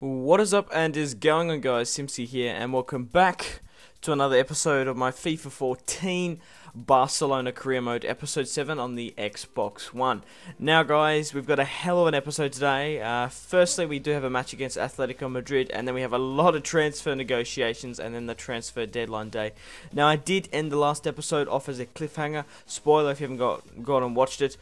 What is up and is going on, guys? Simpzy here, and welcome back to another episode of my FIFA 14 Barcelona career mode, episode 7 on the Xbox One. Now guys, we've got a hell of an episode today. Firstly, we do have a match against Atletico Madrid, and then we have a lot of transfer negotiations, and then the transfer deadline day. Now, I did end the last episode off as a cliffhanger. Spoiler if you haven't gone and watched it.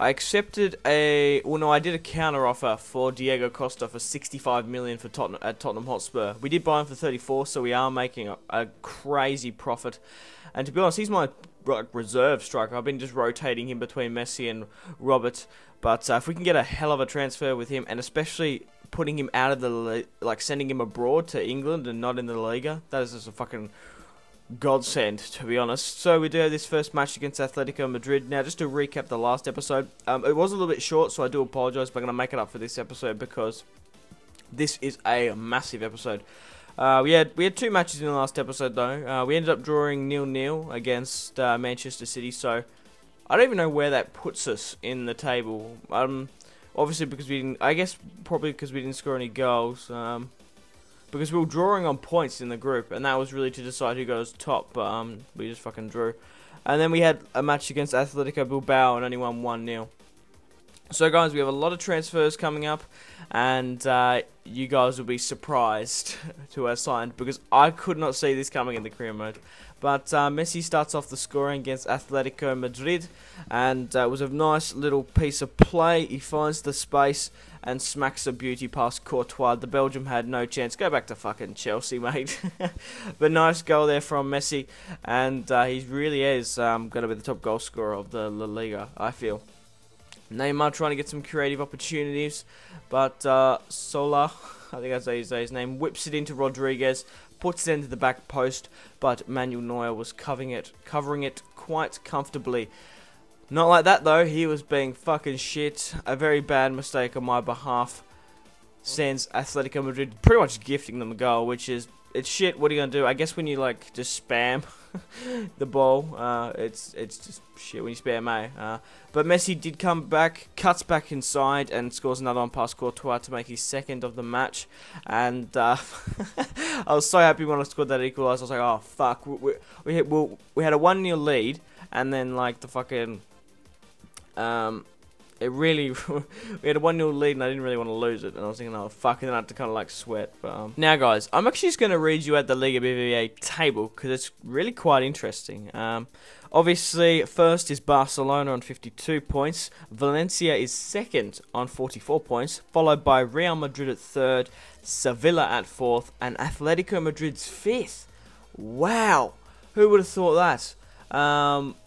I accepted I did a counter offer for Diego Costa for 65 million for Tottenham Hotspur. We did buy him for 34, so we are making a crazy profit. And to be honest, he's my reserve striker. I've been just rotating him between Messi and Robert. But if we can get a hell of a transfer with him, and especially putting him out of the sending him abroad to England and not in the Liga, that is just a fucking godsend, to be honest. So we do have this first match against Atletico Madrid. Now, just to recap the last episode, it was a little bit short, so I do apologise, but I'm going to make it up for this episode because this is a massive episode. We had two matches in the last episode though. We ended up drawing 0-0 against Manchester City, so I don't even know where that puts us in the table. Obviously because we didn't, I guess probably because we didn't score any goals. Because we were drawing on points in the group, and that was really to decide who goes top, but we just fucking drew. And then we had a match against Atletico Bilbao and only won 1-0. So guys, we have a lot of transfers coming up, and you guys will be surprised to have signed, because I could not see this coming in the career mode. But Messi starts off the scoring against Atletico Madrid, and it was a nice little piece of play. He finds the space and smacks a beauty past Courtois. The Belgium had no chance. Go back to fucking Chelsea, mate. But nice goal there from Messi, and he really is going to be the top goal scorer of the La Liga, I feel. Neymar trying to get some creative opportunities, but Sola, I think that's how you say his name, whips it into Rodriguez, puts it into the back post, but Manuel Neuer was covering it quite comfortably. Not like that though, he was being fucking shit. A very bad mistake on my behalf sends Atletico Madrid pretty much gifting them a goal, which is, it's shit. What are you gonna do? I guess when you just spam the ball, it's just shit when you spam but Messi did come back, cuts back inside, and scores another one past Courtois to make his second of the match. And I was so happy when I scored that equaliser. I was like, oh fuck, we had a 1-0 lead, and then the fucking we had a 1-0 lead, and I didn't really want to lose it, and I was thinking, oh fuck, and then I had to kind of sweat. But now guys, I'm actually just going to read you out the Liga BBVA table, because it's really quite interesting. Obviously, first is Barcelona on 52 points, Valencia is second on 44 points, followed by Real Madrid at third, Sevilla at fourth, and Atletico Madrid's fifth. Wow, who would have thought that?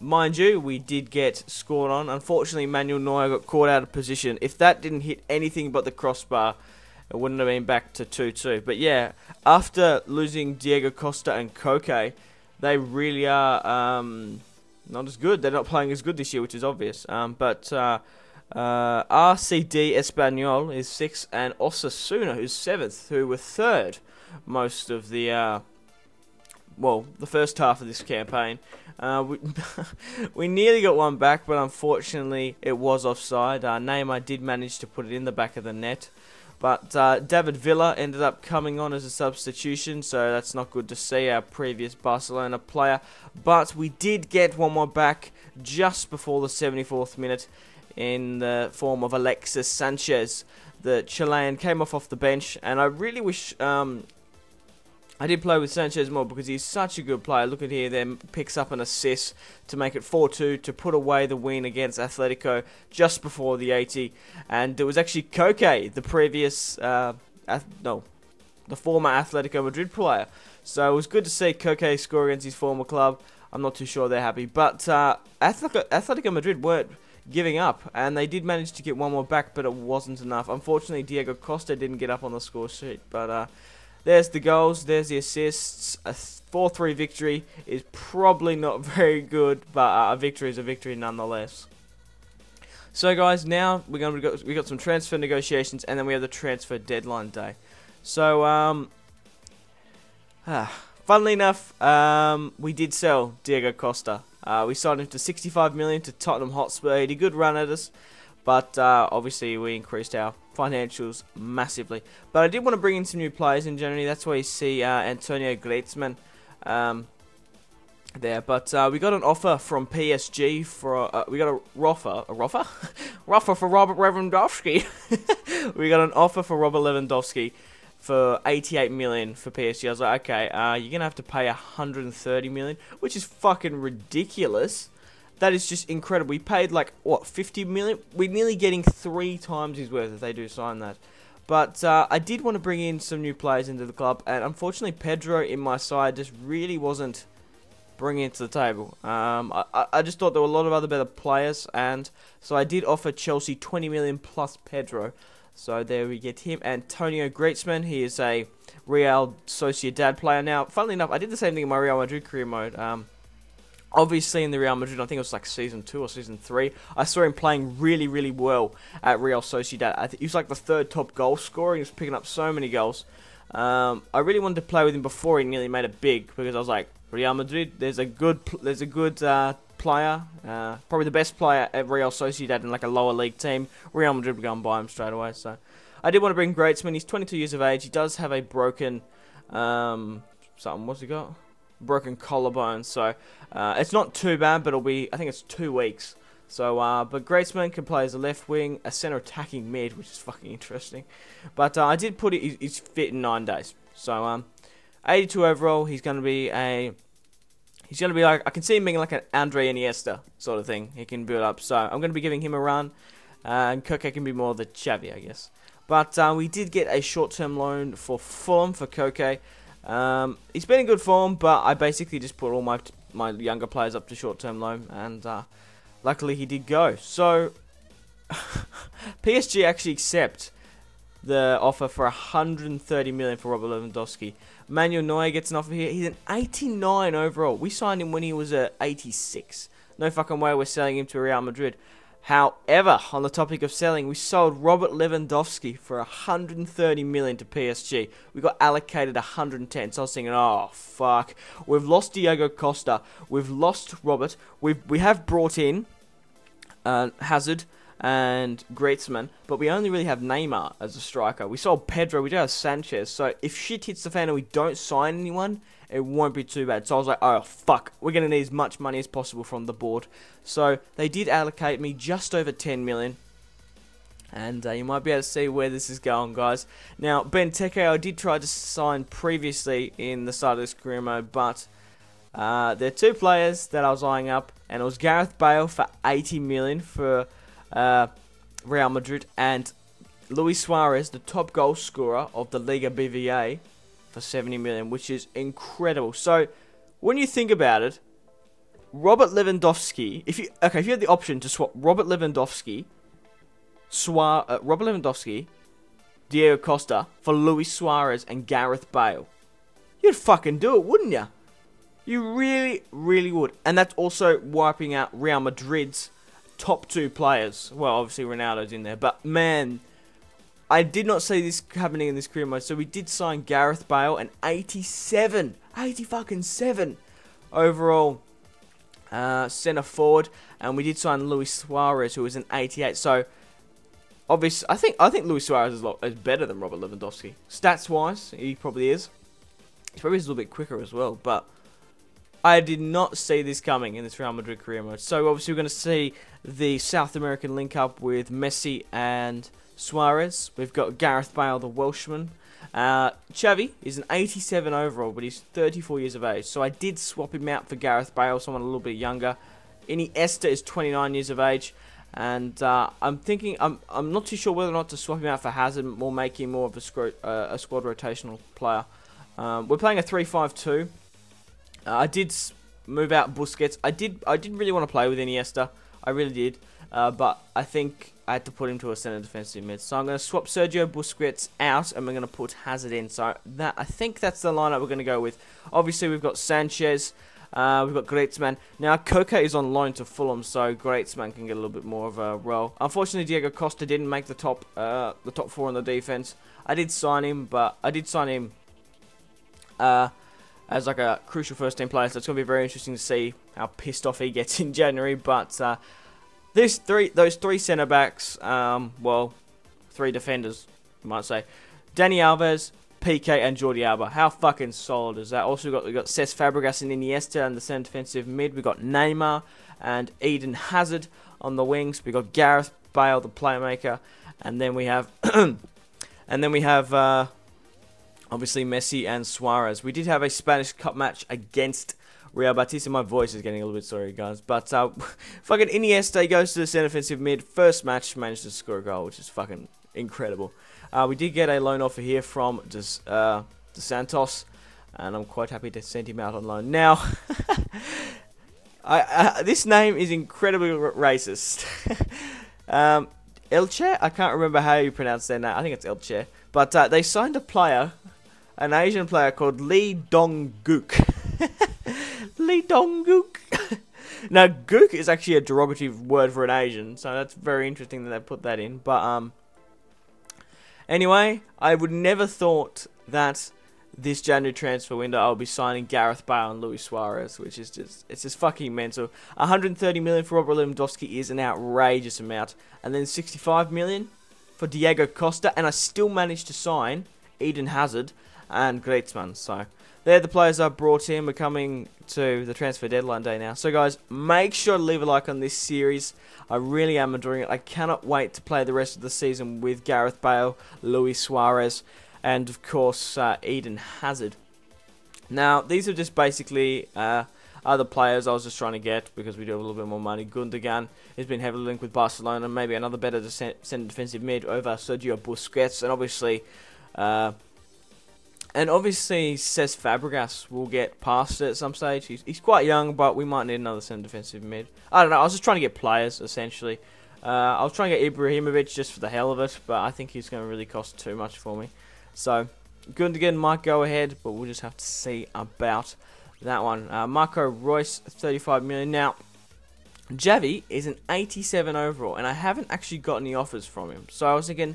Mind you, we did get scored on. Unfortunately, Manuel Neuer got caught out of position. If that didn't hit anything but the crossbar, it wouldn't have been back to 2-2. But yeah, after losing Diego Costa and Koke, they really are not as good. They're not playing as good this year, which is obvious. But RCD Espanyol is 6th, and Osasuna, who's 7th, who were 3rd most of the the first half of this campaign. We nearly got one back, but unfortunately it was offside. Neymar did manage to put it in the back of the net, but David Villa ended up coming on as a substitution, so that's not good to see, our previous Barcelona player. But we did get one more back just before the 74th minute in the form of Alexis Sanchez. The Chilean came off the bench, and I really wish I did play with Sanchez more, because he's such a good player. Look at here, then picks up an assist to make it 4-2 to put away the win against Atletico just before the 80. And it was actually Koke, the previous, the former Atletico Madrid player. So it was good to see Koke score against his former club. I'm not too sure they're happy, but Atletico Madrid weren't giving up, and they did manage to get one more back, but it wasn't enough. Unfortunately, Diego Costa didn't get up on the score sheet, but there's the goals, there's the assists. A 4-3 victory is probably not very good, but a victory is a victory nonetheless. So guys, now we got some transfer negotiations, and then we have the transfer deadline day. So funnily enough, we did sell Diego Costa. We signed him to 65 million to Tottenham Hotspur. He had a good run at us, But obviously we increased our financials massively. But I did want to bring in some new players in January. That's why you see Antonio Griezmann there. But we got an offer from PSG for we got a Roffer for Robert Lewandowski. We got an offer for Robert Lewandowski for 88 million for PSG. I was like, okay, you're gonna have to pay 130 million, which is fucking ridiculous. That is just incredible. We paid like, what, 50 million? We're nearly getting 3 times his worth if they do sign that. But I did want to bring in some new players into the club, and unfortunately Pedro in my side just really wasn't bringing it to the table. I just thought there were a lot of other better players, and so I did offer Chelsea 20 million plus Pedro. So there we get him. Antonio Griezmann, he is a Real Sociedad player. Now, funnily enough, I did the same thing in my Real Madrid career mode. Obviously, in the Real Madrid, I think it was like Season 2 or Season 3, I saw him playing really, really well at Real Sociedad. He was like the 3rd top goal scorer. He was picking up so many goals. I really wanted to play with him before he nearly made it big, because I was like, Real Madrid, there's a good player, probably the best player at Real Sociedad in like a lower league team. Real Madrid would go and buy him straight away. So I did want to bring Griezmann. He's 22 years of age. He does have a broken, what's he got? Broken collarbone, so it's not too bad, but it'll be, I think it's 2 weeks. So, but Griezmann can play as a left wing, a centre attacking mid, which is fucking interesting. But I did put it, he's fit in 9 days. So, 82 overall, he's going to be like, I can see him being like an Andrés Iniesta sort of thing. He can build up, so I'm going to be giving him a run, and Koke can be more the Xavi, I guess. But we did get a short-term loan for Fulham for Koke. He's been in good form, but I basically just put all my younger players up to short-term loan, and luckily he did go. So PSG actually accept the offer for 130 million for Robert Lewandowski. Manuel Neuer gets an offer here. He's an 89 overall. We signed him when he was a 86. No fucking way we're selling him to Real Madrid. However, on the topic of selling, we sold Robert Lewandowski for 130 million to PSG. We got allocated 110. So I was thinking, oh fuck, we've lost Diego Costa, we've lost Robert, we have brought in Hazard and Griezmann, but we only really have Neymar as a striker. We sold Pedro, we do have Sanchez. So if shit hits the fan and we don't sign anyone, it won't be too bad. So I was like, oh fuck, we're going to need as much money as possible from the board. So they did allocate me just over 10 million. And you might be able to see where this is going, guys. Now, Benteke, I did try to sign previously in the start of this career mode, but there are 2 players that I was eyeing up, and it was Gareth Bale for 80 million for Real Madrid, and Luis Suarez, the top goal scorer of the Liga BVA, for 70 million, which is incredible. So, when you think about it, Robert Lewandowski, if you had the option to swap Robert Lewandowski, Diego Costa for Luis Suarez and Gareth Bale, you'd fucking do it, wouldn't you? You really, really would. And that's also wiping out Real Madrid's top 2 players. Well, obviously Ronaldo's in there, but man, I did not see this happening in this career mode. So we did sign Gareth Bale, an 87 overall centre forward, and we did sign Luis Suarez, who was an 88. So obviously, I think Luis Suarez is better than Robert Lewandowski. Stats wise, he probably is. He's probably a little bit quicker as well, but I did not see this coming in this Real Madrid career mode. So obviously we're going to see the South American link up with Messi and Suarez. We've got Gareth Bale, the Welshman. Xavi is an 87 overall, but he's 34 years of age. So I did swap him out for Gareth Bale, someone a little bit younger. Iniesta is 29 years of age. And I'm thinking, I'm not too sure whether or not to swap him out for Hazard or make him more of a squad rotational player. We're playing a 3-5-2. I did move out Busquets. I didn't really want to play with Iniesta. I really did. But I think I had to put him to a centre defensive mid. So I'm going to swap Sergio Busquets out, and we're going to put Hazard in. So I think that's the lineup we're going to go with. Obviously, we've got Sanchez. We've got Griezmann. Now, Koke is on loan to Fulham, so Griezmann can get a little bit more of a role. Unfortunately, Diego Costa didn't make the top 4 on the defense. I did sign him, but I did sign him as like a crucial first-team player, so it's going to be very interesting to see how pissed off he gets in January. But the those three centre backs, well, three defenders, you might say, Dani Alves, PK, and Jordi Alba. How fucking solid is that? Also, we got Cesc Fabregas and Iniesta in the centre defensive mid. We got Neymar and Eden Hazard on the wings. We got Gareth Bale, the playmaker, and then we have obviously Messi and Suarez. We did have a Spanish Cup match against Real Betis. My voice is getting a little bit sorry, guys. But fucking Iniesta goes to the centre defensive mid. First match, managed to score a goal, which is fucking incredible. We did get a loan offer here from De Santos, and I'm quite happy to send him out on loan. Now, this name is incredibly racist. Elche? I can't remember how you pronounce their name. I think it's Elche. But they signed a player, an Asian player called Lee Dong-gook. Lee Dong-gook. Now, gook is actually a derogatory word for an Asian, so that's very interesting that they put that in. But anyway, I would never thought that this January transfer window I'll be signing Gareth Bale and Luis Suarez, which is just fucking mental. 130 million for Robert Lewandowski is an outrageous amount, and then 65 million for Diego Costa, and I still managed to sign Eden Hazard and Griezmann. So they're the players I brought in. We're coming to the transfer deadline day now. So guys, make sure to leave a like on this series. I really am enjoying it. I cannot wait to play the rest of the season with Gareth Bale, Luis Suarez, and of course Eden Hazard. Now these are just basically other players I was just trying to get because we do have a little bit more money. Gundogan has been heavily linked with Barcelona. Maybe another better centre defensive mid over Sergio Busquets, and obviously Cesc Fabregas will get past it at some stage. He's quite young, but we might need another centre defensive mid. I don't know. I was just trying to get players essentially. I was trying to get Ibrahimovic just for the hell of it, but I think he's going to really cost too much for me. So, Gundogan might go ahead, but we'll just have to see about that one. Marco Reus, 35 million. Now, Xavi is an 87 overall, and I haven't actually got any offers from him. So I was thinking,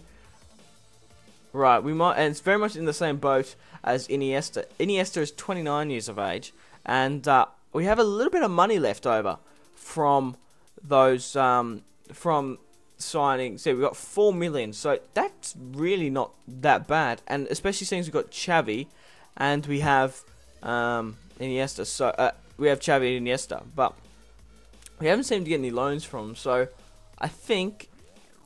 right, we might, and it's very much in the same boat as Iniesta. Iniesta is 29 years of age, and we have a little bit of money left over from those, from signing. So we've got 4 million, so that's really not that bad, and especially since we've got Xavi and we have Iniesta. So we have Xavi and Iniesta, but we haven't seemed to get any loans from them. So I think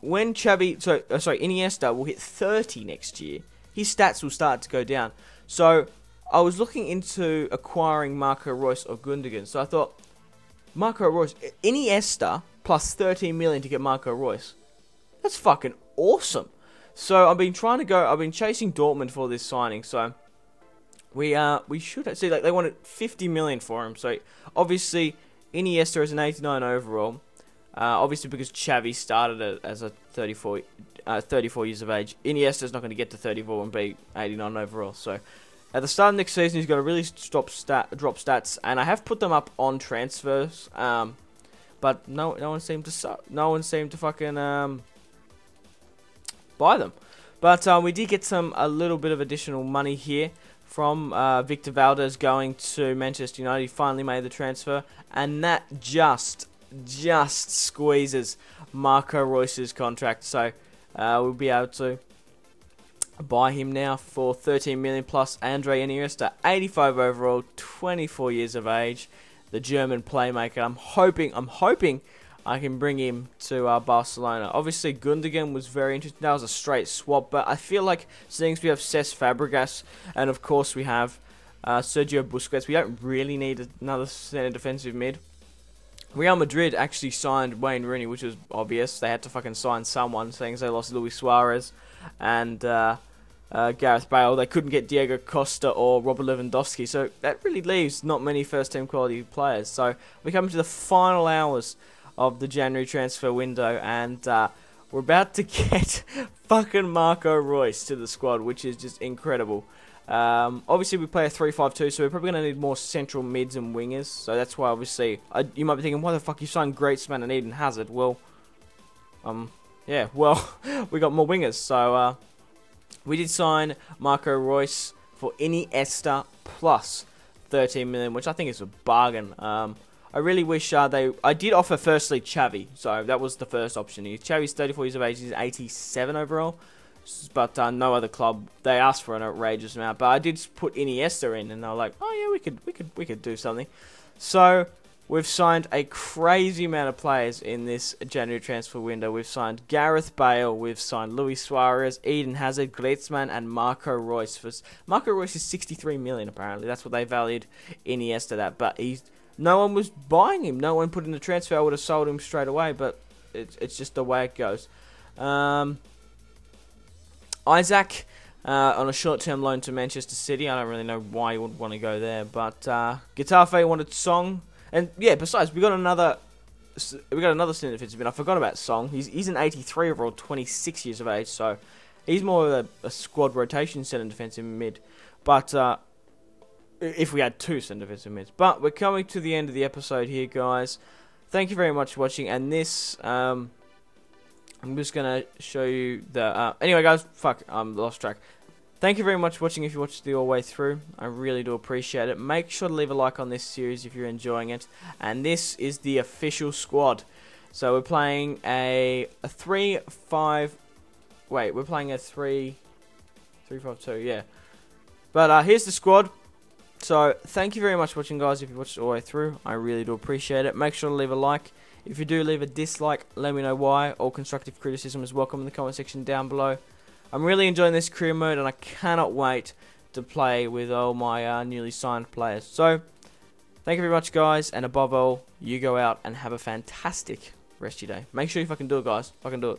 when Iniesta will hit 30 next year, his stats will start to go down. So I was looking into acquiring Marco Reus or Gundogan. So I thought, Marco Reus, Iniesta plus 13 million to get Marco Reus. That's fucking awesome. So I've been chasing Dortmund for this signing. So we should see, like, they wanted 50 million for him. So obviously Iniesta is an 89 overall. Obviously because Xavi started it as a 34 years of age. Iniesta's not going to get to 34 and be 89 overall. So at the start of next season, he's going to really drop stats, and I have put them up on transfers. But no one seemed to fucking buy them. But we did get a little bit of additional money here from Victor Valdez going to Manchester United. He finally made the transfer, and that just squeezes Marco Reus's contract. So we'll be able to buy him now for 13 million plus Andre Iniesta, 85 overall, 24 years of age, the German playmaker. I'm hoping I can bring him to Barcelona. Obviously Gundogan was very interesting. That was a straight swap, but I feel like seeing as we have Cesc Fabregas and of course we have Sergio Busquets, we don't really need another centre defensive mid. Real Madrid actually signed Wayne Rooney, which was obvious. They had to fucking sign someone, seeing as they lost Luis Suarez and Gareth Bale. They couldn't get Diego Costa or Robert Lewandowski, so that really leaves not many first-team quality players. So we come to the final hours of the January transfer window, and we're about to get fucking Marco Reus to the squad, which is just incredible. Obviously we play a 3-5-2, so we're probably going to need more central mids and wingers. So that's why, obviously, you might be thinking, why the fuck you signed Griezmann and Eden Hazard? Well, yeah, well, we got more wingers. So we did sign Marco Reus for Iniesta plus 13 million, which I think is a bargain. I I really wish I did offer firstly Xavi, so that was the first option. Xavi's 34 years of age, he's 87 overall, but no other club. They asked for an outrageous amount, but I did put Iniesta in, and they were like, oh yeah, we could do something. So we've signed a crazy amount of players in this January transfer window. We've signed Gareth Bale, we've signed Luis Suarez, Eden Hazard, Griezmann, and Marco Reus. Marco Reus is 63 million apparently. That's what they valued Iniesta at, but no one was buying him. No one put in the transfer. I would have sold him straight away, but it's just the way it goes. Isaac on a short-term loan to Manchester City. I don't really know why you would want to go there, but Getafe wanted Song, and yeah. Besides, we got another centre defensive mid. I forgot about Song. He's an 83 overall, 26 years of age, so he's more of a squad rotation centre defensive mid. But if we had two centre defensive mids. But we're coming to the end of the episode here, guys. Thank you very much for watching. And this, I'm just going to show you the... anyway, guys, lost track. Thank you very much for watching if you watched the all the way through. I really do appreciate it. Make sure to leave a like on this series if you're enjoying it. And this is the official squad. So we're playing a 3-5... Wait, we're playing a 3-5-2, yeah. But here's the squad. So, thank you very much for watching, guys. If you watched it all the way through, I really do appreciate it. Make sure to leave a like. If you do leave a dislike, let me know why. All constructive criticism is welcome in the comment section down below. I'm really enjoying this career mode, and I cannot wait to play with all my newly signed players. So, thank you very much, guys. And above all, you go out and have a fantastic rest of your day. Make sure you fucking do it, guys. Fucking do it.